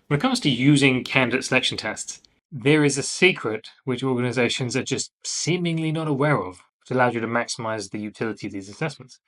When it comes to using candidate selection tests, there is a secret which organizations are just seemingly not aware of, which allows you to maximize the utility of these assessments.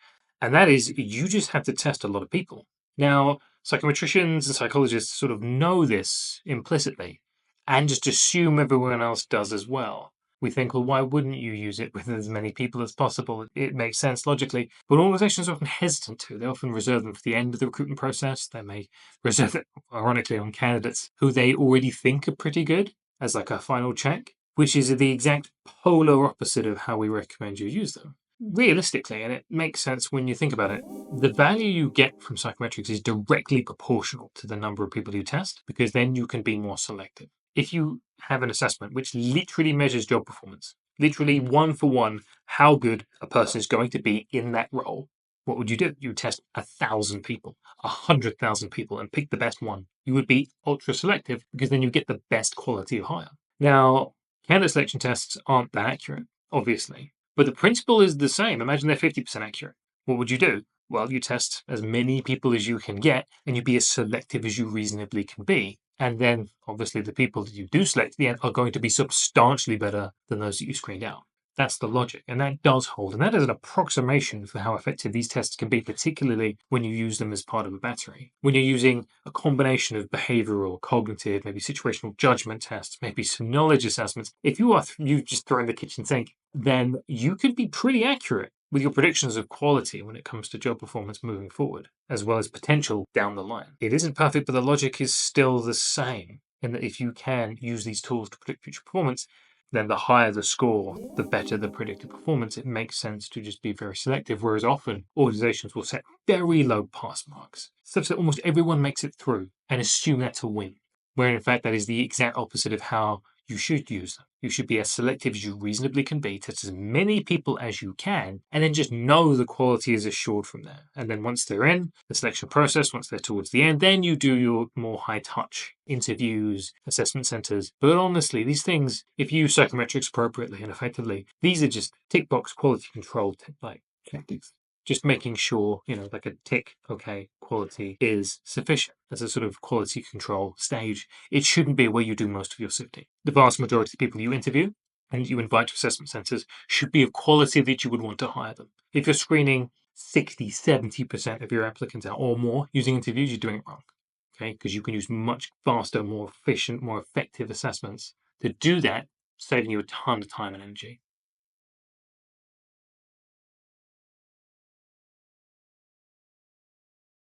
And that is you just have to test a lot of people. Now, psychometricians and psychologists sort of know this implicitly and just assume everyone else does as well. We think, well, why wouldn't you use it with as many people as possible? It makes sense logically, but organizations are often hesitant to. They often reserve them for the end of the recruitment process. They may reserve it, ironically, on candidates who they already think are pretty good as like a final check, which is the exact polar opposite of how we recommend you use them. Realistically, and it makes sense when you think about it, the value you get from psychometrics is directly proportional to the number of people you test, because then you can be more selective. If you have an assessment which literally measures job performance, literally one for one, how good a person is going to be in that role, what would you do? You would test 1,000 people, 100,000 people, and pick the best one. You would be ultra selective because then you get the best quality of hire. Now, candidate selection tests aren't that accurate, obviously, but the principle is the same. Imagine they're 50% accurate. What would you do? Well, you test as many people as you can get, and you be as selective as you reasonably can be. And then, obviously, the people that you do select at the end are going to be substantially better than those that you screened out. That's the logic, and that does hold. And that is an approximation for how effective these tests can be, particularly when you use them as part of a battery. When you're using a combination of behavioral, cognitive, maybe situational judgment tests, maybe some knowledge assessments, if you just throw in the kitchen sink, then you could be pretty accurate with your predictions of quality when it comes to job performance moving forward, as well as potential down the line. It isn't perfect, but the logic is still the same in that if you can use these tools to predict future performance, then the higher the score, the better the predicted performance. It makes sense to just be very selective, whereas often organizations will set very low pass marks, such that almost everyone makes it through and assume that's a win, where in fact that is the exact opposite of how you should use them. You should be as selective as you reasonably can be, test as many people as you can, and then just know the quality is assured from there. And then once they're in the selection process, once they're towards the end, then you do your more high touch interviews, assessment centers. But honestly, these things, if you use psychometrics appropriately and effectively, these are just tick box quality control like tactics. Just making sure, like a tick, okay, quality is sufficient as a sort of quality control stage. It shouldn't be where you do most of your sifting. The vast majority of people you interview and you invite to assessment centers should be of quality that you would want to hire them. If you're screening 60, 70% of your applicants out or more using interviews, you're doing it wrong. Okay, because you can use much faster, more efficient, more effective assessments to do that, saving you a ton of time and energy.